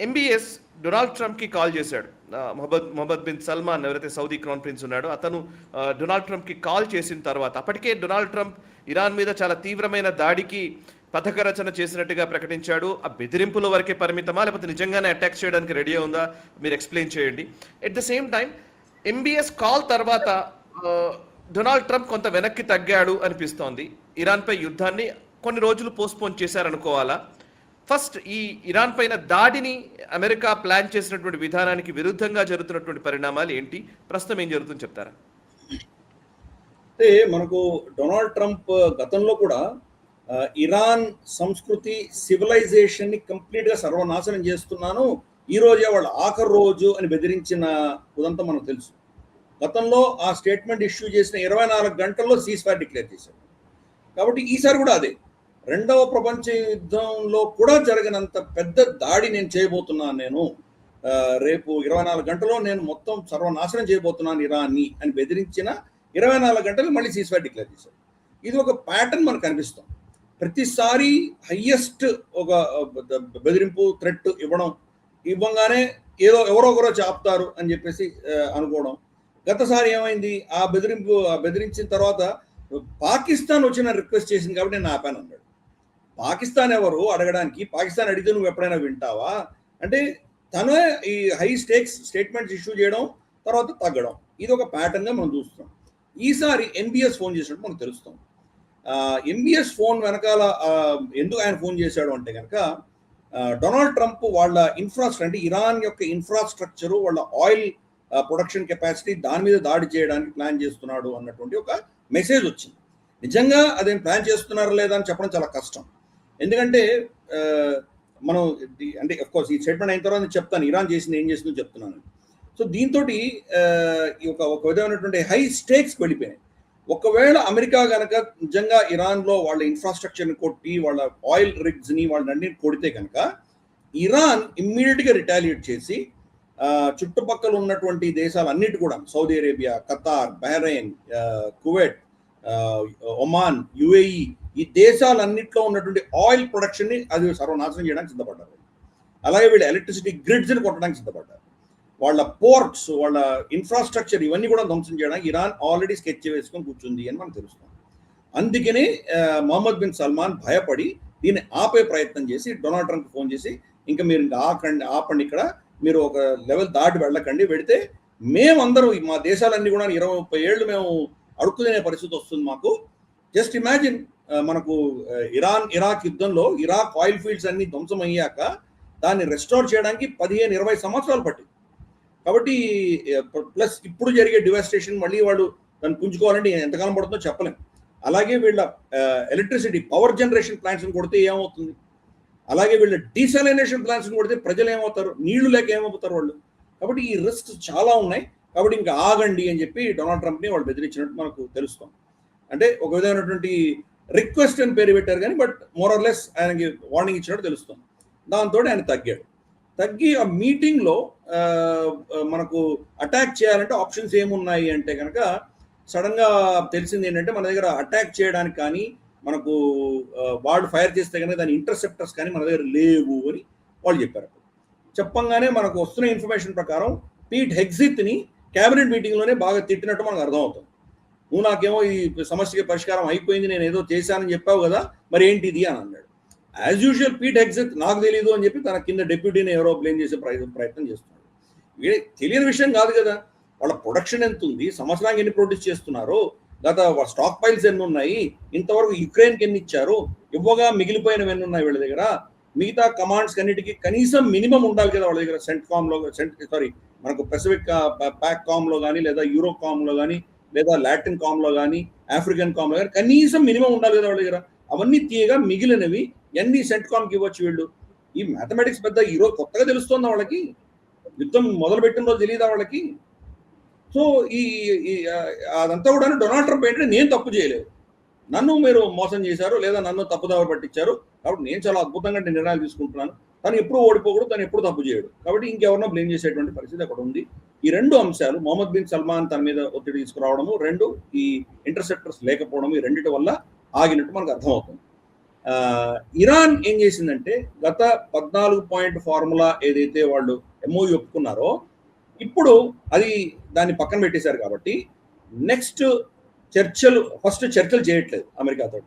MBS Donald ట్రంప్కి call చేశాడు. Mohammed bin Salman ఎవరైతే Saudi crown prince ఉన్నాడో అతను డొనాల్డ్ ట్రంప్కి కాల్ చేసిన తర్వాత అప్పటికే డొనాల్డ్ ట్రంప్ ఇరాన్ మీద చాలా తీవ్రమైన దాడికి పథక రచన చేసినట్టుగా ప్రకటించాడు. ఆ బెదిరింపుల వరకే పరిమితమా లేకపోతే నిజంగానే అటాక్ చేయడానికి రెడీ ఉందా మీరు ఎక్స్ప్లెయిన్ చేయండి. At the same time MBS call తర్వాత డొనాల్డ్ ట్రంప్ కొంత వెనక్కి తగ్గాడు అనిపిస్తోంది. ఇరాన్పై యుద్ధాన్ని కొన్ని రోజులు పోస్ట్పోన్ చేశారనుకోవాలా? ఫస్ట్ ఈ ఇరాన్ పైన దాడిని అమెరికా ప్లాన్ చేసినటువంటి విధానానికి విరుద్ధంగా జరుగుతున్నటువంటి పరిణామాలు ఏంటి, ప్రస్తుతం ఏం జరుగుతుందో చెప్తారా? అంటే మనకు డొనాల్డ్ ట్రంప్ గతంలో కూడా ఇరాన్ సంస్కృతి సివిలైజేషన్ ని కంప్లీట్ గా సర్వనాశనం చేస్తున్నాను, ఈ రోజే వాళ్ళ ఆఖరి రోజు అని బెదిరించిన ఉదంతా మనకు తెలుసు. గతంలో ఆ స్టేట్మెంట్ ఇష్యూ చేసిన 24 గంటల్లో సీజ్ ఫైర్ డిక్లేర్ చేశారు. కాబట్టి ఈసారి కూడా అదే రెండవ ప్రపంచ యుద్ధంలో కూడా జరిగినంత పెద్ద దాడి నేను చేయబోతున్నాను, నేను రేపు 24 గంటల్లో నేను మొత్తం సర్వనాశనం చేయబోతున్నాను ఇరాన్ని అని బెదిరించిన 24 గంటలు మళ్ళీ సీజ్ ఫైర్ డిక్లేర్ చేశారు. ఇది ఒక ప్యాటర్న్ మనకు కనిపిస్తాం. ప్రతిసారి హయ్యెస్ట్ ఒక బెదిరింపు థ్రెట్ ఇవ్వగానే ఏదో ఎవరో ఒకరో చాపుతారు అని చెప్పేసి అనుకోవడం. గతసారి ఏమైంది, ఆ బెదిరించిన తర్వాత పాకిస్తాన్ వచ్చిన రిక్వెస్ట్ చేసింది కాబట్టి నేను ఆపాను అన్నాడు. పాకిస్తాన్ ఎవరు అడగడానికి? పాకిస్తాన్ అడిగితే నువ్వు ఎప్పుడైనా వింటావా అంటే తనే ఈ హై స్టేక్స్ స్టేట్మెంట్స్ ఇష్యూ చేయడం, తర్వాత తగ్గడం. ఇది ఒక ప్యాటర్న్గా మనం చూస్తున్నాం. ఈసారి ఎన్బిఎస్ ఫోన్ చేసినట్టు మనకు తెలుస్తాం. ఎంబీఎస్ ఫోన్ వెనకాల ఎందుకు ఆయన ఫోన్ చేశాడు అంటే కనుక డొనాల్డ్ ట్రంప్ వాళ్ళ ఇన్ఫ్రాస్ట్రక్చర్ అంటే ఇరాన్ యొక్క ఇన్ఫ్రాస్ట్రక్చరు, వాళ్ళ ఆయిల్ ప్రొడక్షన్ కెపాసిటీ, దాని మీద దాడి చేయడానికి ప్లాన్ చేస్తున్నాడు అన్నటువంటి ఒక మెసేజ్ వచ్చింది. నిజంగా అదేం ప్లాన్ చేస్తున్నారా లేదా అని చెప్పడం చాలా కష్టం. ఎందుకంటే మనం అంటే అఫ్కోర్స్ ఈ స్టేట్మెంట్ అయిన తర్వాత చెప్తాను ఇరాన్ చేసింది ఏం చేసిందో చెప్తున్నాను. సో దీంతో ఒక విధమైనటువంటి హై స్టేక్స్ వెళ్ళిపోయినాయి. ఒకవేళ అమెరికా కనుక నిజంగా ఇరాన్లో వాళ్ళ ఇన్ఫ్రాస్ట్రక్చర్ని కొట్టి వాళ్ళ ఆయిల్ రిగ్స్ని వాళ్ళని కొడితే కనుక ఇరాన్ ఇమ్మీడియట్గా రిటాలియేట్ చేసి చుట్టుపక్కల ఉన్నటువంటి దేశాలన్నిటి కూడా Saudi Arabia, Qatar, Bahrain, Kuwait, Oman, UAE ఈ దేశాలన్నింటిలో ఉన్నటువంటి ఆయిల్ ప్రొడక్షన్ని అది సర్వనాశనం చేయడానికి సిద్ధపడ్డారు. అలాగే వీళ్ళు ఎలక్ట్రిసిటీ గ్రిడ్స్ని కొట్టడానికి సిద్ధపడ్డారు. వాళ్ళ పోర్ట్స్, వాళ్ళ ఇన్ఫ్రాస్ట్రక్చర్ ఇవన్నీ కూడా ధ్వంసం చేయడానికి ఇరాన్ ఆల్రెడీ స్కెచ్ వేసుకొని కూర్చుంది అని మనకు తెలుస్తుంది. అందుకనే మొహమ్మద్ బిన్ సల్మాన్ భయపడి దీన్ని ఆపే ప్రయత్నం చేసి డొనాల్డ్ ట్రంప్ ఫోన్ చేసి ఇంకా మీరు ఇంకా ఆపండి, ఇక్కడ మీరు ఒక లెవెల్ దాటి వెళ్ళకండి, వెళితే మేమందరూ మా దేశాలన్నీ కూడా 20-30 ఏళ్ళు మేము అడుక్కునే పరిస్థితి వస్తుంది మాకు. జస్ట్ ఇమాజిన్, మనకు ఇరాక్ యుద్ధంలో ఇరాక్ ఆయిల్ ఫీల్డ్స్ అన్ని ధ్వంసం అయ్యాక దాన్ని రెస్టోర్ చేయడానికి 15-20 సంవత్సరాలు పట్టింది. కాబట్టి ప్లస్ ఇప్పుడు జరిగే డివాస్టేషన్ మళ్ళీ వాళ్ళు దాన్ని పుంజుకోవాలంటే ఎంతకాలం పడుతుందో చెప్పలేం. అలాగే వీళ్ళ ఎలక్ట్రిసిటీ పవర్ జనరేషన్ ప్లాంట్స్ని కొడితే ఏమవుతుంది, అలాగే వీళ్ళ డీసలైనేషన్ ప్లాంట్స్ని కొడితే ప్రజలు ఏమవుతారు, నీళ్లు లేక ఏమవుతారు వాళ్ళు. కాబట్టి ఈ రిస్క్ చాలా ఉన్నాయి. కాబట్టి ఇంకా ఆగండి అని చెప్పి డొనాల్డ్ ట్రంప్ని వాళ్ళు బెదిరించినట్టు మనకు తెలుస్తాం. అంటే ఒక విధమైనటువంటి రిక్వెస్ట్ అని పేరు పెట్టారు కానీ బట్ మోరర్లెస్ ఆయనకి వార్నింగ్ ఇచ్చినట్టు తెలుస్తాం. దాంతో ఆయన తగ్గి ఆ మీటింగ్లో మనకు అటాక్ చేయాలంటే ఆప్షన్స్ ఏమున్నాయి అంటే కనుక సడన్గా తెలిసింది ఏంటంటే మన దగ్గర అటాక్ చేయడానికి కానీ మనకు వాళ్ళు ఫైర్ చేస్తే కనుక దాని ఇంటర్సెప్టర్స్ కానీ మన దగ్గర లేవు అని వాళ్ళు చెప్పారు. చెప్పంగానే మనకు వస్తున్న ఇన్ఫర్మేషన్ ప్రకారం పీట్ హెగ్జిత్ని క్యాబినెట్ మీటింగ్లోనే బాగా తిట్టినట్టు మనకు అర్థమవుతుంది. నువ్వు నాకేమో ఈ సమస్యకి పరిష్కారం అయిపోయింది, నేను ఏదో చేశానని చెప్పావు కదా, మరి ఏంటిది అని అన్నాడు. యాజ్ యూజువల్ పీట్ హెగ్జిత్ నాకు తెలీదు అని చెప్పి తన కింద డెప్యూటీని ఎవరో బ్లేమ్ చేసే ప్రయత్నం చేస్తున్నాడు. తెలియని విషయం కాదు కదా, వాళ్ళ ప్రొడక్షన్ ఎంత ఉంది, సంవత్సరానికి ఎన్ని ప్రొడ్యూస్ చేస్తున్నారు, గత స్టాక్ పైల్స్ ఎన్ని ఉన్నాయి, ఇంతవరకు యుక్రెయిన్కి ఎన్ని ఇచ్చారు, ఇవ్వగా మిగిలిపోయినవి ఎన్ని ఉన్నాయి వాళ్ళ దగ్గర, మిగతా కమాండ్స్ అన్నిటికీ కనీసం మినిమం ఉండాలి కదా వాళ్ళ దగ్గర. మనకు పెసిఫిక్ ప్యాక్ కామ్లో కానీ లేదా యూరోప్ కామ్లో కానీ లేదా లాటిన్ కామ్లో కానీ ఆఫ్రికన్ కామ్లో కానీ కనీసం మినిమం ఉండాలి కదా వాళ్ళ దగ్గర. అవన్నీ తీయగా మిగిలినవి ఎన్ని సెంట్కామ్కి ఇవ్వచ్చు వీళ్ళు. ఈ మ్యాథమెటిక్స్ పెద్ద ఈరోజు కొత్తగా తెలుస్తుందా వాళ్ళకి, యుద్ధం మొదలు పెట్టిన రోజు తెలియదా వాళ్ళకి. సో అదంతా కూడా డొనాల్డ్ ట్రంప్ ఏంటంటే నేను తప్పు చేయలేదు, నన్ను మీరు మోసం చేశారు లేదా నన్ను తప్పుదావ పట్టించారు, కాబట్టి నేను చాలా అద్భుతంగా నిర్ణయాలు తీసుకుంటున్నాను, తను ఎప్పుడు ఓడిపోకూడదు, తను ఎప్పుడు తప్పు చేయడు, కాబట్టి ఇంకెవరినో బ్లేమ్ చేసేటువంటి పరిస్థితి అక్కడ ఉంది. ఈ రెండు అంశాలు మొహమ్మద్ బిన్ సల్మాన్ తన మీద ఒత్తిడి తీసుకురావడము, రెండు ఈ ఇంటర్సెప్టర్స్ లేకపోవడము, ఈ రెండింటి వల్ల ఆగినట్టు మనకు అర్థమవుతుంది. ఇరాన్ ఏం చేసిందంటే గత 14 పాయింట్ ఫార్ములా ఏదైతే వాళ్ళు ఎంఓయూ ఒప్పుకున్నారో ఇప్పుడు అది దాన్ని పక్కన పెట్టేశారు కాబట్టి నెక్స్ట్ ఫస్ట్ చర్చలు చేయట్లేదు అమెరికాతో.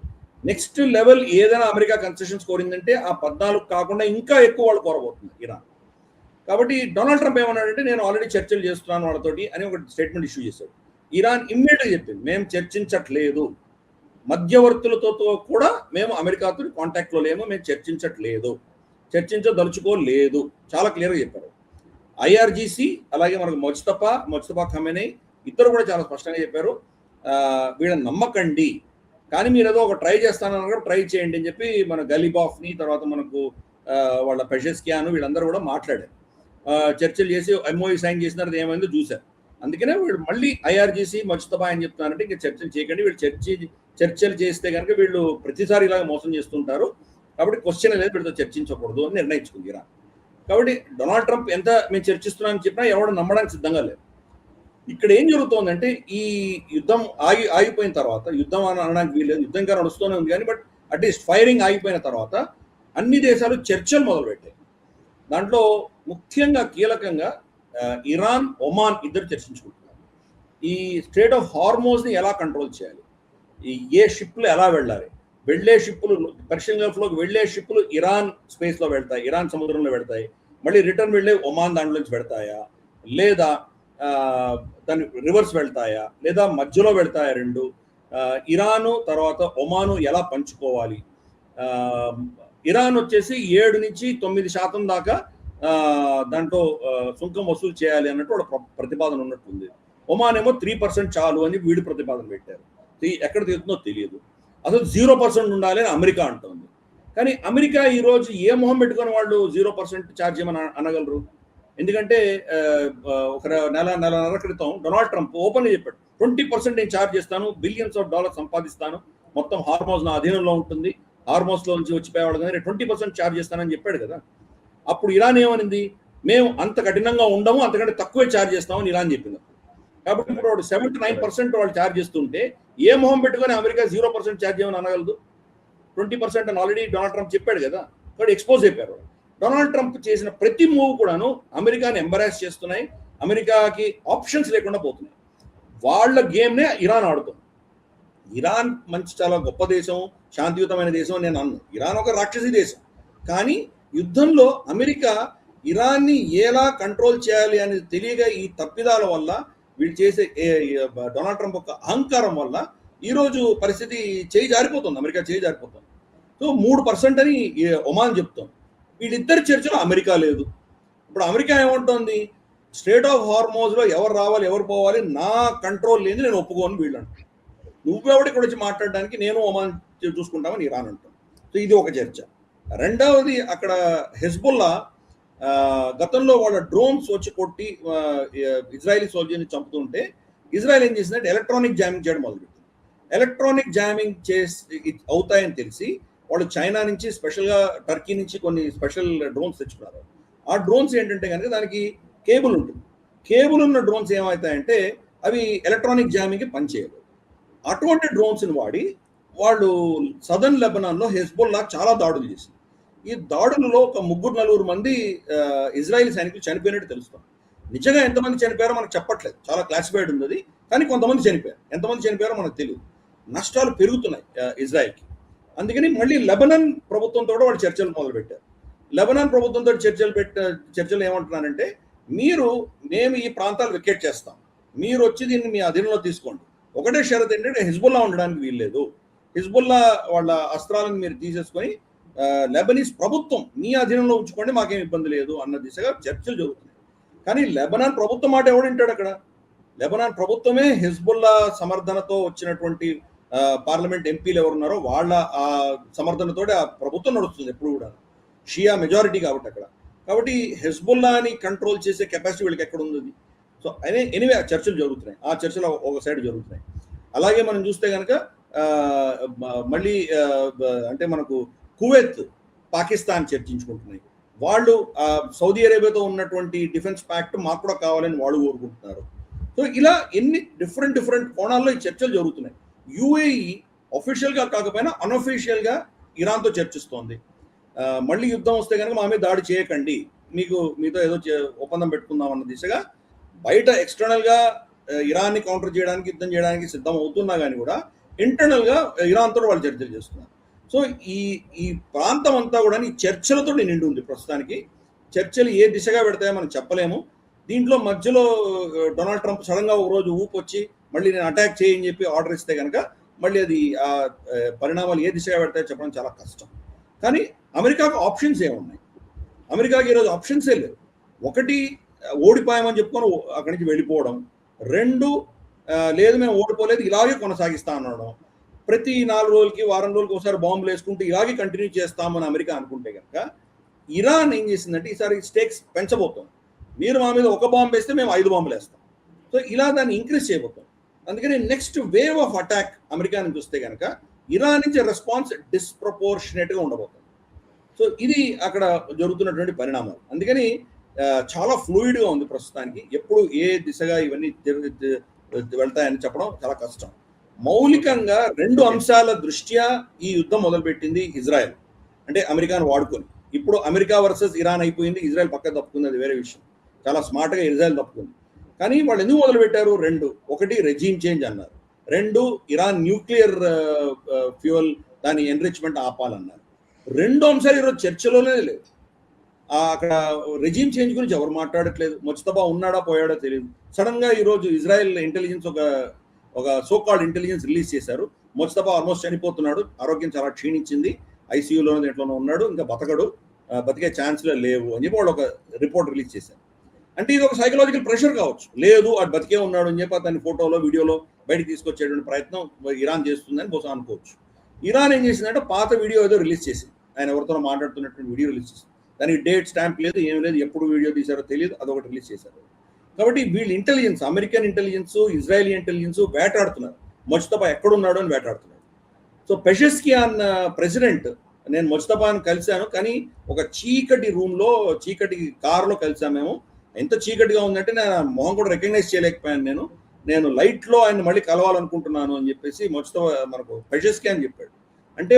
నెక్స్ట్ లెవెల్ ఏదైనా అమెరికా కన్సెషన్స్ కోరిందంటే ఆ 14 కాకుండా ఇంకా ఎక్కువ వాళ్ళు కోరబోతుంది ఇరాన్. కాబట్టి డొనాల్డ్ ట్రంప్ ఏమన్నాడంటే నేను ఆల్రెడీ చర్చలు చేస్తున్నాను వాళ్ళతోటి అని ఒక స్టేట్మెంట్ ఇష్యూ చేశాడు. ఇరాన్ ఇమ్మీడియట్గా చెప్పింది మేము చర్చించట్లేదు, మధ్యవర్తులతో కూడా మేము అమెరికాతో కాంటాక్ట్లో లేము, మేము చర్చించదలుచుకోలేదు, చాలా క్లియర్గా చెప్పారు. ఐఆర్జీసీ అలాగే మనకు ముజ్తఫా ఖమేనీ ఇద్దరు కూడా చాలా స్పష్టంగా చెప్పారు వీళ్ళని నమ్మకండి, కానీ మీరు ఏదో ఒక ట్రై చేస్తానన్నా ట్రై చేయండి అని చెప్పి మన గలీబాఫ్ని తర్వాత మనకు వాళ్ళ పెషెస్కియాను వీళ్ళందరూ కూడా మాట్లాడారు. చర్చలు చేసి ఎంఓయూ సైన్ చేసినారు, ఏమైందో చూశారు. అందుకనే వీళ్ళు మళ్ళీ ఐఆర్జీసీ ముజ్తఫా అని చెప్తున్నారంటే ఇంకా చర్చలు చేయకండి, వీళ్ళు చర్చలు చేస్తే కనుక వీళ్ళు ప్రతిసారి ఇలాగ మోసం చేస్తుంటారు, కాబట్టి క్వశ్చన్ అనేది వీళ్ళతో చర్చించకూడదు అని నిర్ణయించుకుంది ఇరాన్. కాబట్టి డొనాల్డ్ ట్రంప్ ఎంత మేము చర్చిస్తున్నామని చెప్పినా ఎవడు నమ్మడానికి సిద్ధంగా లేదు. ఇక్కడ ఏం జరుగుతోందంటే ఈ యుద్ధం ఆగిపోయిన తర్వాత, యుద్ధం అని అనడానికి వీలేదు, యుద్ధం ఇంకా నడుస్తూనే ఉంది కానీ బట్ అట్లీస్ట్ ఫైరింగ్ ఆగిపోయిన తర్వాత అన్ని దేశాలు చర్చలు మొదలుపెట్టాయి. దాంట్లో ముఖ్యంగా కీలకంగా ఇరాన్, ఒమాన్ ఇద్దరు చర్చించుకుంటున్నారు. ఈ స్ట్రేట్ ఆఫ్ హార్మోజ్ని ఎలా కంట్రోల్ చేయాలి, ఏ షిప్లు ఎలా వెళ్ళాలి, వెళ్లే షిప్పులు పర్షియన్ గల్ఫ్లోకి వెళ్లే షిప్పులు ఇరాన్ స్పేస్లో వెళ్తాయి, ఇరాన్ సముద్రంలో వెళ్తాయి, మళ్ళీ రిటర్న్ వెళ్ళే ఒమాన్ దాంట్లో నుంచి వెళ్తాయా, లేదా దాని రివర్స్ వెళ్తాయా, లేదా మధ్యలో వెళ్తాయా రెండు, ఇరాను తర్వాత ఒమాను ఎలా పంచుకోవాలి, ఇరాన్ వచ్చేసి 7 నుంచి 9% దాకా దాంట్లో సుంకం వసూలు చేయాలి అన్నట్టు ఒక ప్రతిపాదన ఉన్నట్టుంది. ఒమాన్ ఏమో 3% చాలు అని వీడి ప్రతిపాదన పెట్టారు. ఎక్కడ తీరుతుందో తెలియదు. అసలు 0% ఉండాలి అని అమెరికా అంటుంది. కానీ అమెరికా ఈరోజు ఏ మొహం పెట్టుకుని వాళ్ళు 0% ఛార్జ్ చేయమని అనగలరు? ఎందుకంటే ఒక నెలన్నర క్రితం డొనాల్డ్ ట్రంప్ ఓపెన్గా చెప్పాడు 20% నేను ఛార్జ్ చేస్తాను, బిలియన్స్ ఆఫ్ డాలర్స్ సంపాదిస్తాను, మొత్తం హార్మోజ్ నా అధీనంలో ఉంటుంది, హార్మోస్లో నుంచి వచ్చిపోయేవాళ్ళు కానీ 20% ఛార్జ్ చేస్తానని చెప్పాడు కదా. అప్పుడు ఇరాన్ ఏమనింది, మేము అంత కఠినంగా ఉండము, అంతకంటే తక్కువే ఛార్జ్ చేస్తామని ఇరాన్ చెప్పింది. కాబట్టి ఇప్పుడు వాడు 79% వాళ్ళు ఛార్జ్ చేస్తుంటే ఏ మొహం పెట్టుకొని అమెరికా 0% ఛార్జ్ చేయమని అనగలదు? 20% అని ఆల్రెడీ డొనాల్డ్ ట్రంప్ చెప్పాడు కదా. కాబట్టి ఎక్స్పోజ్ అయిపోయారు. డొనాల్డ్ ట్రంప్ చేసిన ప్రతి మూవ్ కూడాను అమెరికాని ఎంబరాస్ చేస్తున్నాయి, అమెరికాకి ఆప్షన్స్ లేకుండా పోతున్నాయి. వాళ్ళ గేమ్నే ఇరాన్ ఆడుతుంది. ఇరాన్ చాలా గొప్ప దేశం, శాంతియుతమైన దేశం నేను అన్నాను. ఇరాన్ ఒక రాక్షసి దేశం. కానీ యుద్ధంలో అమెరికా ఇరాన్ని ఎలా కంట్రోల్ చేయాలి అనేది తెలియగా ఈ తప్పిదాల వల్ల వీళ్ళు చేసే డొనాల్డ్ ట్రంప్ యొక్క అహంకారం వల్ల ఈరోజు పరిస్థితి చేయి జారిపోతుంది, అమెరికా చేయి జారిపోతుంది. సో 3% అని ఒమాన్ చెప్తుంది. వీళ్ళిద్దరి చర్చలో అమెరికా లేదు. ఇప్పుడు అమెరికా ఏమంటుంది, స్ట్రేట్ ఆఫ్ హార్మోజ్లో ఎవరు రావాలి ఎవరు పోవాలి నా కంట్రోల్ లేని నేను ఒప్పుకోను వీళ్ళు అంటారు. నువ్వెవడు ఇక్కడ వచ్చి మాట్లాడడానికి, నేను ఒమాన్ చూసుకుంటామని ఇరాన్ అంటాం. సో ఇది ఒక చర్చ. రెండవది అక్కడ హెజ్బుల్లా గతంలో వాళ్ళ డ్రోన్స్ వచ్చి కొట్టి ఇజ్రాయలీ సోల్జర్ని చంపుతుంటే ఇజ్రాయెల్ ఏం చేసిందంటే ఎలక్ట్రానిక్ జామింగ్ చేయడం మొదలుపెట్టింది. ఎలక్ట్రానిక్ జామింగ్ అవుతాయని తెలిసి వాళ్ళు చైనా నుంచి స్పెషల్గా టర్కీ నుంచి కొన్ని స్పెషల్ డ్రోన్స్ తెచ్చుకున్నారు. ఆ డ్రోన్స్ ఏంటంటే కనుక దానికి కేబుల్ ఉంటుంది. కేబుల్ ఉన్న డ్రోన్స్ ఏమవుతాయంటే అవి ఎలక్ట్రానిక్ జామింగ్కి పనిచేయవు. అటువంటి డ్రోన్స్ని వాడి వాళ్ళు సదర్న్ లెబనాన్లో హెజ్బుల్లా చాలా దాడులు చేసింది. ఈ దాడులలో ఒక 3-4 మంది ఇజ్రాయెల్ సైనికులు చనిపోయినట్టు తెలుస్తుంది. నిజంగా ఎంతమంది చనిపోయారో మనకు చెప్పట్లేదు, చాలా క్లాసిఫైడ్ ఉంది అది. కానీ కొంతమంది చనిపోయారు, ఎంతమంది చనిపోయారో మనకు తెలియదు. నష్టాలు పెరుగుతున్నాయి ఇజ్రాయెల్కి. అందుకని మళ్ళీ లెబనాన్ ప్రభుత్వంతో వాళ్ళు చర్చలు మొదలుపెట్టారు. లెబనాన్ ప్రభుత్వంతో చర్చలు ఏమంటున్నారంటే మేము ఈ ప్రాంతాలు వెకేట్ చేస్తాం, మీరు వచ్చి దీన్ని మీ అధీనంలో తీసుకోండి. ఒకటే షరత్ ఏంటంటే హెజ్బుల్లా ఉండడానికి వీల్లేదు, హిజ్బుల్లా వాళ్ళ అస్త్రాలను మీరు తీసేసుకొని లెబనీస్ ప్రభుత్వం మీ అధీనంలో ఉంచుకోండి, మాకేం ఇబ్బంది లేదు అన్న దిశగా చర్చలు జరుగుతున్నాయి. కానీ లెబనాన్ ప్రభుత్వం మాట ఎవడు వింటాడు? అక్కడ లెబనాన్ ప్రభుత్వమే హెజ్బుల్లా సమర్థనతో వచ్చినటువంటి పార్లమెంట్ ఎంపీలు ఎవరున్నారో వాళ్ళ ఆ సమర్థనతో ఆ ప్రభుత్వం నడుస్తుంది ఎప్పుడు కూడా. షియా మెజారిటీ కాబట్టి అక్కడ. కాబట్టి హెజ్బుల్లాని కంట్రోల్ చేసే కెపాసిటీ వీళ్ళకి ఎక్కడ ఉంది? సో ఎనీవే ఆ చర్చలు జరుగుతున్నాయి, ఆ చర్చలు ఒక సైడ్ జరుగుతున్నాయి. అలాగే మనం చూస్తే కనుక మళ్ళీ అంటే మనకు కువైత్, పాకిస్తాన్ చర్చించుకుంటున్నాయి. వాళ్ళు సౌదీ అరేబియాతో ఉన్నటువంటి డిఫెన్స్ ప్యాక్ట్ మాకు కూడా కావాలని వాళ్ళు కోరుకుంటున్నారు. సో ఇలా ఎన్ని డిఫరెంట్ కోణాల్లో ఈ చర్చలు జరుగుతున్నాయి. యుఏఈ అఫీషియల్గా కాకపోయినా అన్అఫీషియల్గా ఇరాన్తో చర్చిస్తోంది. మళ్ళీ యుద్ధం వస్తే కనుక మా మీద దాడి చేయకండి, మీతో ఏదో ఒప్పందం పెట్టుకుందాం అన్న దిశగా బయట ఎక్స్టర్నల్గా ఇరాన్ని కౌంటర్ చేయడానికి, యుద్ధం చేయడానికి సిద్ధం అవుతున్నా కానీ కూడా ఇంటర్నల్గా ఇరాన్తో వాళ్ళు చర్చలు చేస్తున్నారు. సో ఈ ప్రాంతం అంతా కూడా ఈ చర్చలతో నిండి ఉంది ప్రస్తుతానికి. చర్చలు ఏ దిశగా పెడతాయో మనం చెప్పలేము. దీంట్లో మధ్యలో డొనాల్డ్ ట్రంప్ సడన్గా ఒక రోజు ఊపు వచ్చి మళ్ళీ నేను అటాక్ చేయని చెప్పి ఆర్డర్ ఇస్తే కనుక మళ్ళీ అది ఆ పరిణామాలు ఏ దిశగా పెడతాయో చెప్పడం చాలా కష్టం. కానీ అమెరికాకు ఆప్షన్స్ ఏమున్నాయి? అమెరికాకి ఈరోజు ఆప్షన్సే లేవు. ఒకటి, ఓడిపోయామని చెప్పుకొని అక్కడి నుంచి వెళ్ళిపోవడం. రెండు, లేదు మేము ఓడిపోలేదు ఇలాగే కొనసాగిస్తా అనడం. ప్రతి 4 రోజులకి, వారం రోజులకి ఒకసారి బాంబులు వేసుకుంటూ ఇలాగే కంటిన్యూ చేస్తామని అమెరికా అనుకుంటే కనుక ఇరాన్ ఏం చేసిందంటే ఈసారి స్టేక్స్ పెంచబోతాం. మీరు మా మీద ఒక బాంబు వేస్తే మేము 5 బాంబులు వేస్తాం. సో ఇలా దాన్ని ఇంక్రీజ్ చేయబోతాం. అందుకని next wave of attack America నుంచి వస్తే కనుక ఇరాన్ నుంచి రెస్పాన్స్ డిస్ప్రపోర్షనేట్గా ఉండబోతుంది. సో ఇది అక్కడ జరుగుతున్నటువంటి పరిణామాలు. అందుకని చాలా ఫ్లూయిడ్గా ఉంది ప్రస్తుతానికి. ఎప్పుడు ఏ దిశగా ఇవన్నీ వెళ్తాయని చెప్పడం చాలా కష్టం. మౌలికంగా 2 అంశాల దృష్ట్యా ఈ యుద్ధం మొదలుపెట్టింది ఇజ్రాయెల్, అంటే అమెరికాను వాడుకొని. ఇప్పుడు అమెరికా వర్సెస్ ఇరాన్ అయిపోయింది, ఇజ్రాయెల్ పక్కన తప్పుకుంది, అది వేరే విషయం. చాలా స్మార్ట్గా ఇజ్రాయెల్ తప్పుకుంది. కానీ వాళ్ళు ఎందుకు మొదలుపెట్టారు? 2, ఒకటి రెజీమ్ చేంజ్ అన్నారు, 2 ఇరాన్ న్యూక్లియర్ ఫ్యూయల్ దాని ఎన్రిచ్మెంట్ ఆపాలన్నారు. 2 అంశాలు ఈరోజు చర్చలోనే లేవు. అక్కడ రెజీమ్ చేంజ్ గురించి ఎవరు మాట్లాడట్లేదు. ముజ్తబా ఉన్నాడా పోయాడో తెలియదు. సడన్ గా ఈరోజు ఇజ్రాయెల్ ఇంటెలిజెన్స్ ఒక సోకాల్డ్ ఇంటెలిజెన్స్ రిలీజ్ చేశారు. ముజ్తబా ఆల్మోస్ట్ చనిపోతున్నాడు, ఆరోగ్యం చాలా క్షీణించింది, ఐసీయూలోనే దేంట్లోనే ఉన్నాడు, ఇంకా బతికే ఛాన్స్లే లేవు అని చెప్పి వాళ్ళు ఒక రిపోర్ట్ రిలీజ్ చేశారు. అంటే ఇది ఒక సైకలాజికల్ ప్రెషర్ కావచ్చు. లేదు అటు బతికే ఉన్నాడు అని చెప్పి అతని ఫోటోలో, వీడియోలో బయటకు తీసుకొచ్చేటువంటి ప్రయత్నం ఇరాన్ చేస్తుందని బహుశా అనుకోవచ్చు. ఇరాన్ ఏం చేసిందంటే పాత వీడియో ఏదో రిలీజ్ చేసింది, ఆయన ఎవరితో మాట్లాడుతున్నటువంటి వీడియో రిలీజ్ చేసింది. దానికి డేట్ స్టాంప్ లేదు, ఏం లేదు, ఎప్పుడు వీడియో తీశారో తెలియదు, అదొకటి రిలీజ్ చేశారు. కాబట్టి వీళ్ళు intelligence, American intelligence, Israeli intelligence వేటాడుతున్నారు. ముజ్తబా ఎక్కడున్నాడు అని వేటాడుతున్నారు. సో పెషెస్కియాన్ ప్రెసిడెంట్, నేను ముజ్తబాను కలిశాను, కానీ ఒక చీకటి రూమ్లో, చీకటి కారులో కలిసాము మేము. ఎంత చీకటిగా ఉందంటే నేను మొహం కూడా రికగ్నైజ్ చేయలేకపోయాను. నేను లైట్లో ఆయన మళ్ళీ కలవాలనుకుంటున్నాను అని చెప్పేసి ముజ్తబా మనకు పెషెస్కియాన్ చెప్పాడు. అంటే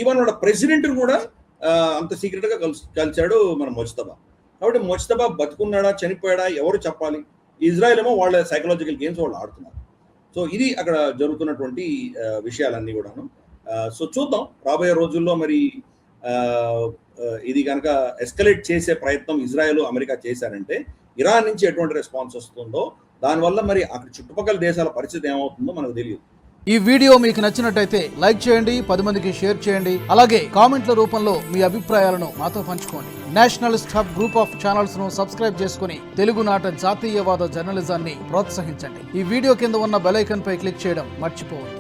ఈవెన్ వాళ్ళ ప్రెసిడెంట్ని కూడా అంత సీక్రెట్గా కలిశాడు మన ముజ్తబా. కాబట్టి ముజ్తబా బతుకున్నాడా చనిపోయాడా ఎవరు చెప్పాలి? ఇజ్రాయెల్ ఏమో వాళ్ళ సైకలాజికల్ గేమ్స్ వాళ్ళు ఆడుతున్నారు. సో ఇది అక్కడ జరుగుతున్నటువంటి విషయాలన్నీ కూడాను. సో చూద్దాం రాబోయే రోజుల్లో మరి ఇది కనుక ఎస్కలేట్ చేసే ప్రయత్నం ఇజ్రాయెల్, అమెరికా చేశారంటే ఇరాన్ నుంచి ఎటువంటి రెస్పాన్స్ వస్తుందో, దానివల్ల మరి అక్కడ చుట్టుపక్కల దేశాల పరిస్థితి ఏమవుతుందో మనకు తెలియదు. ఈ వీడియో మీకు నచ్చినట్టయితే లైక్ చేయండి, 10 మందికి షేర్ చేయండి. అలాగే కామెంట్ల రూపంలో మీ అభిప్రాయాలను మాతో పంచుకోండి. Nationalist hub group of channels ను సబ్స్క్రైబ్ చేసుకుని తెలుగునాట జాతీయవాద జర్నలిజాన్ని ప్రోత్సహించండి. ఈ వీడియో కింద ఉన్న బెల్ ఐకాన్ పై క్లిక్ చేయడం మర్చిపోవద్దు.